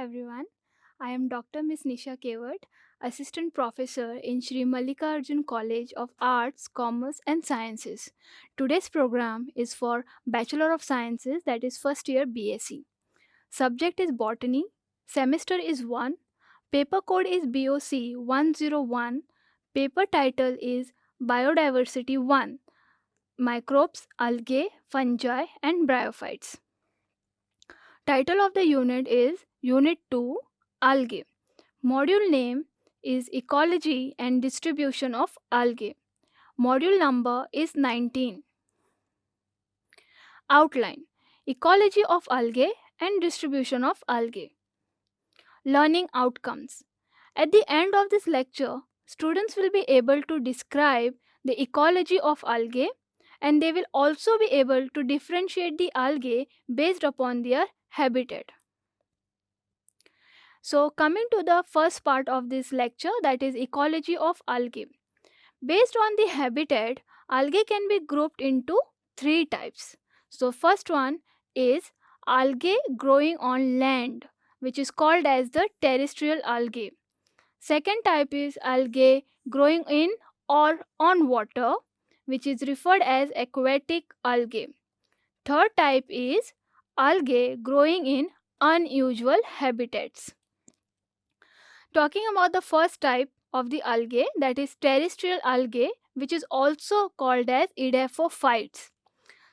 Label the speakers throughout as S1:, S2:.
S1: everyone. I am Dr. Miss Nisha Kewat, Assistant Professor in Sri Mallikarjun College of Arts, Commerce and Sciences. Today's program is for Bachelor of Sciences, that is first year BSc. Subject is Botany, semester is 1, paper code is BOC 101, paper title is Biodiversity 1, Microbes, Algae, Fungi and Bryophytes. Title of the unit is Unit 2 Algae. Module name is Ecology and Distribution of Algae. Module number is 19. Outline: Ecology of Algae and Distribution of Algae. Learning outcomes. At the end of this lecture, students will be able to describe the ecology of algae, and they will also be able to differentiate the algae based upon their habitat. So, coming to the first part of this lecture, that is ecology of algae. Based on the habitat, algae can be grouped into three types. So, first one is algae growing on land, which is called as the terrestrial algae. Second type is algae growing in or on water, which is referred as aquatic algae. Third type is algae growing in unusual habitats. Talking about the first type of the algae, that is terrestrial algae, which is also called as edapophytes.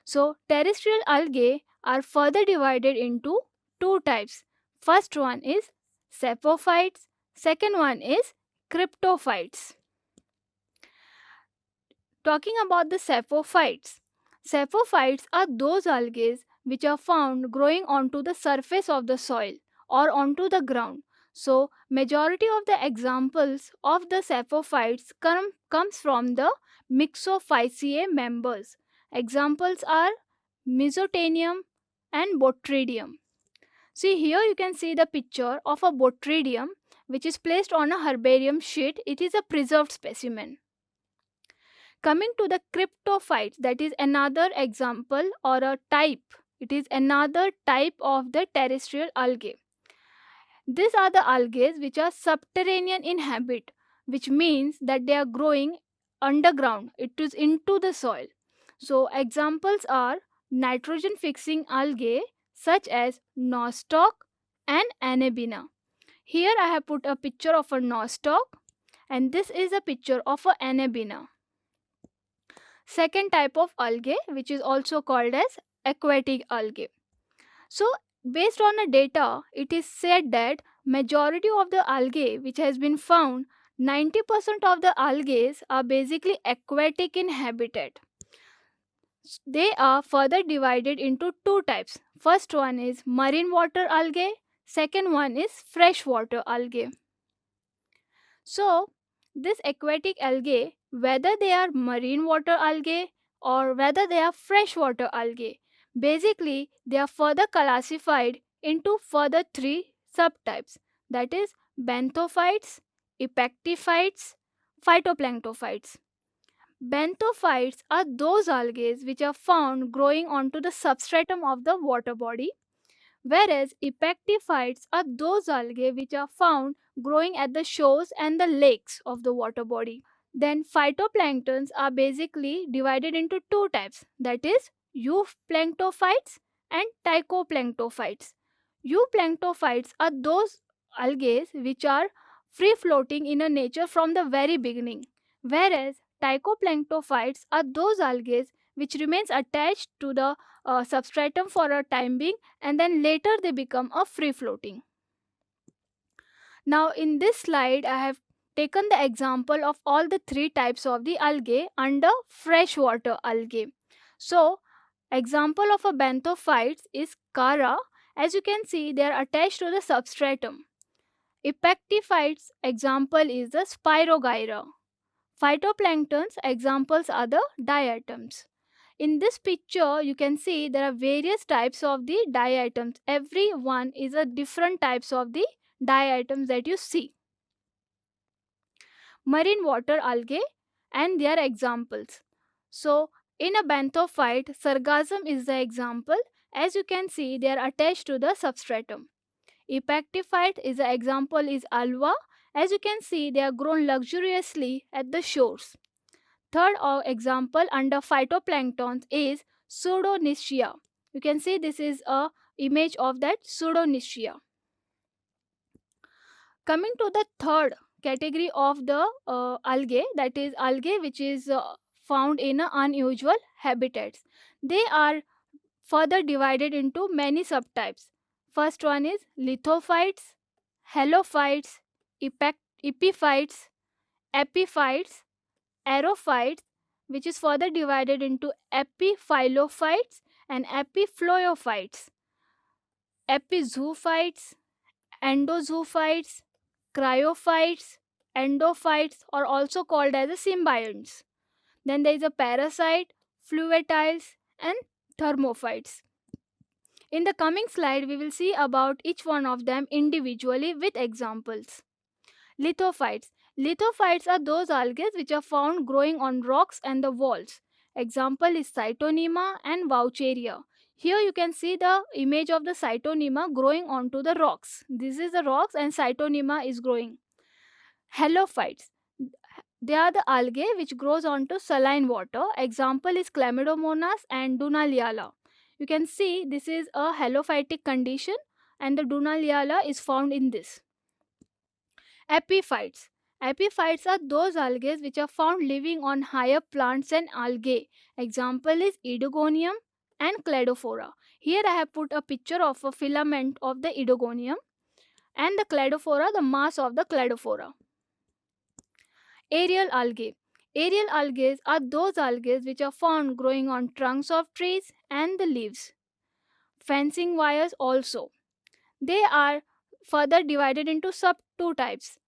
S1: So terrestrial algae are further divided into two types. First one is saprophytes, second one is cryptophytes. Talking about the saprophytes, saprophytes are those algae which are found growing onto the surface of the soil or onto the ground. So, majority of the examples of the saprophytes comes from the Myxophyceae members. Examples are Mesothenium and Botredium. See, here you can see the picture of a Botredium which is placed on a herbarium sheet. It is a preserved specimen. Coming to the cryptophytes, that is another example or a type. It is another type of the terrestrial algae. These are the algae which are subterranean in habit, which means that they are growing underground. It is into the soil. So examples are nitrogen fixing algae such as nostoc and anabina. Here I have put a picture of a nostoc and this is a picture of a anabina. Second type of algae, which is also called as aquatic algae. So based on the data, it is said that majority of the algae which has been found, 90% of the algae are basically aquatic in habitat. They are further divided into two types. First one is marine water algae, second one is freshwater algae. So this aquatic algae, whether they are marine water algae or whether they are freshwater algae, basically they are further classified into further three subtypes, that is benthophytes, epactophytes, phytoplanktonophytes. Benthophytes are those algae which are found growing onto the substratum of the water body, whereas epactophytes are those algae which are found growing at the shores and the lakes of the water body. Then phytoplanktons are basically divided into two types, that is euplanktonophytes and tychoplanktonophytes. Euplanktonophytes are those algae which are free floating in a nature from the very beginning, whereas tychoplanktonophytes are those algae which remains attached to the substratum for a time being and then later they become a free floating. Now in this slide I have taken the example of all the three types of the algae under freshwater algae. So example of a benthophytes is Chara. As you can see, they are attached to the substratum. Epactophytes example is the Spirogyra. Phytoplanktons examples are the diatoms. In this picture you can see there are various types of the diatoms. Every one is a different types of the diatoms that you see. Marine water algae and their examples. So in a benthophyte, sargassum is the example. As you can see, they are attached to the substratum. Epactophyte is an example is alva. As you can see, they are grown luxuriously at the shores. Third example under phytoplankton is Pseudonychia. You can see this is a image of that Pseudonychia. Coming to the third category of the algae, that is algae which is found in unusual habitats. They are further divided into many subtypes. First one is lithophytes, halophytes, epiphytes, epiphytes, aerophytes, which is further divided into epiphyllophytes and epiphyllophytes, epizoophytes, endozoophytes, cryophytes, endophytes are also called as the symbionts. Then there is a parasite, fluviatiles, and thermophytes. In the coming slide, we will see about each one of them individually with examples. Lithophytes. Lithophytes are those algae which are found growing on rocks and the walls. Example is Cytonema and Vaucheria. Here you can see the image of the Cytonema growing onto the rocks. This is the rocks and Cytonema is growing. Halophytes. They are the algae which grows onto saline water. Example is Chlamydomonas and Dunaliella. You can see this is a halophytic condition and the Dunaliella is found in this. Epiphytes. Epiphytes are those algae which are found living on higher plants and algae. Example is Edogonium and Cladophora. Here I have put a picture of a filament of the Edogonium and the Cladophora, the mass of the Cladophora. Aerial algae. Aerial algae are those algae which are found growing on trunks of trees and the leaves. Fencing wires also. They are further divided into two types.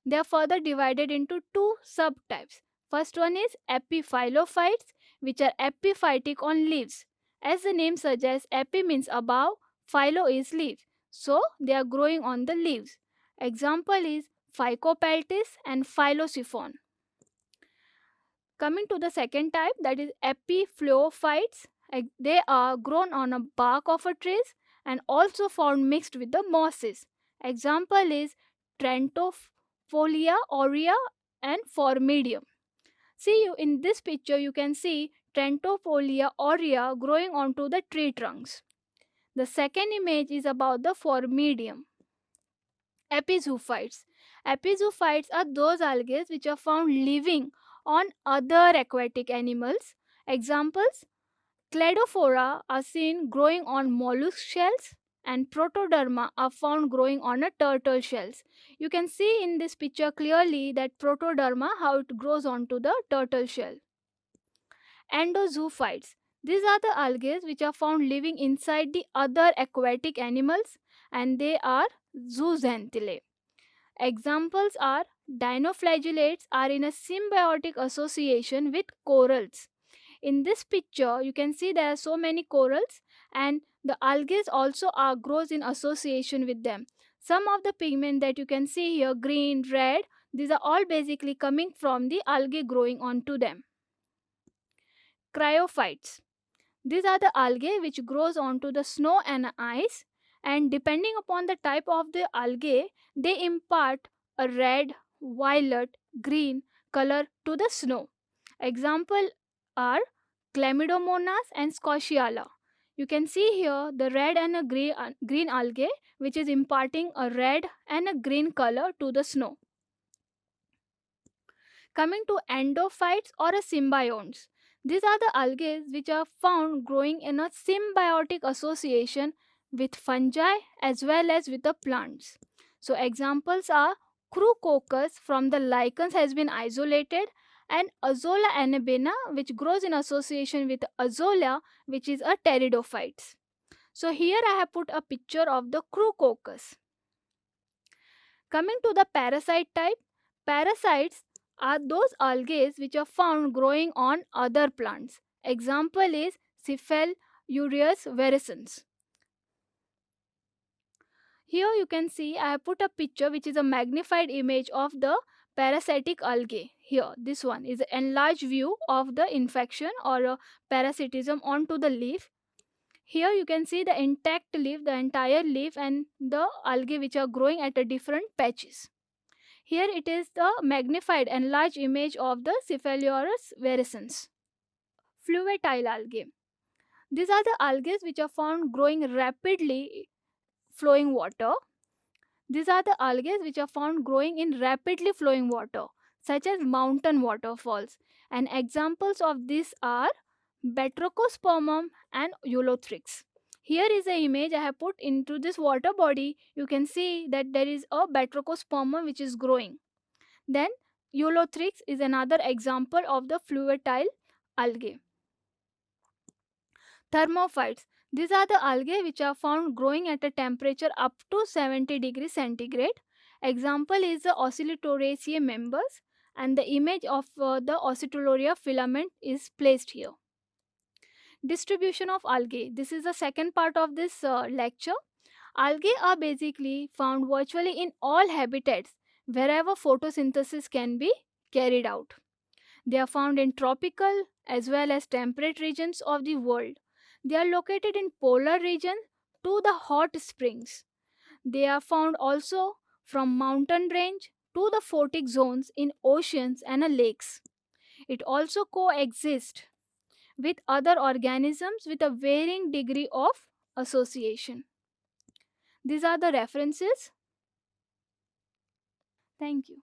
S1: They are further divided into two subtypes. First one is epiphyllophytes, which are epiphytic on leaves. As the name suggests, epi means above, phylo is leaf. So they are growing on the leaves. Example is Phycopeltis and Phyllosiphon. Coming to the second type, that is epiphyllophytes. They are grown on a bark of a trees and also found mixed with the mosses. Example is Trentofolia aurea and Formidium. See, in this picture you can see Trentofolia aurea growing onto the tree trunks. The second image is about the Formidium. Epizoophytes. Epizoophytes are those algae which are found living on other aquatic animals. Examples: Cladophora are seen growing on mollusk shells and Protoderma are found growing on a turtle shells. You can see in this picture clearly that Protoderma, how it grows onto the turtle shell. Endozoophytes. These are the algae which are found living inside the other aquatic animals and they are zooxanthellae. Examples are dinoflagellates are in a symbiotic association with corals. In this picture, you can see there are so many corals and the algae also grows in association with them. Some of the pigment that you can see here, green, red, these are all basically coming from the algae growing onto them. Cryophytes. These are the algae which grows onto the snow and ice, and depending upon the type of the algae, they impart a red, violet, green color to the snow. Example are Chlamydomonas and Scotiala. You can see here the red and a green algae which is imparting a red and a green color to the snow. Coming to endophytes or a symbionts. These are the algae which are found growing in a symbiotic association with fungi as well as with the plants. So examples are Crucoccus from the lichens has been isolated and Azolla annabina which grows in association with Azolla which is a pteridophytes. So here I have put a picture of the Crucoccus. Coming to the parasite type, parasites are those algae which are found growing on other plants. Example is Cephalourus virescens. Here you can see I have put a picture which is a magnified image of the parasitic algae. Here this one is an enlarged view of the infection or parasitism onto the leaf. Here you can see the intact leaf, the entire leaf, and the algae which are growing at a different patches. Here it is the magnified enlarged image of the Cephalosaurus virescens. Fluviatile algae. These are the algae which are found growing rapidly flowing water. These are the algae which are found growing in rapidly flowing water, such as mountain waterfalls. And examples of these are Batrachospermum and Eulothrix. Here is the image I have put into this water body. You can see that there is a Batrachospermum which is growing. Then Eulothrix is another example of the fluviatile algae. Thermophytes. These are the algae which are found growing at a temperature up to 70 degrees centigrade. Example is the Oscillatoraceae members, and the image of the Oscillatoria filament is placed here. Distribution of algae. This is the second part of this lecture. Algae are basically found virtually in all habitats wherever photosynthesis can be carried out. They are found in tropical as well as temperate regions of the world. They are located in polar region to the hot springs. They are found also from mountain range to the photic zones in oceans and lakes. It also coexists with other organisms with a varying degree of association. These are the references. Thank you.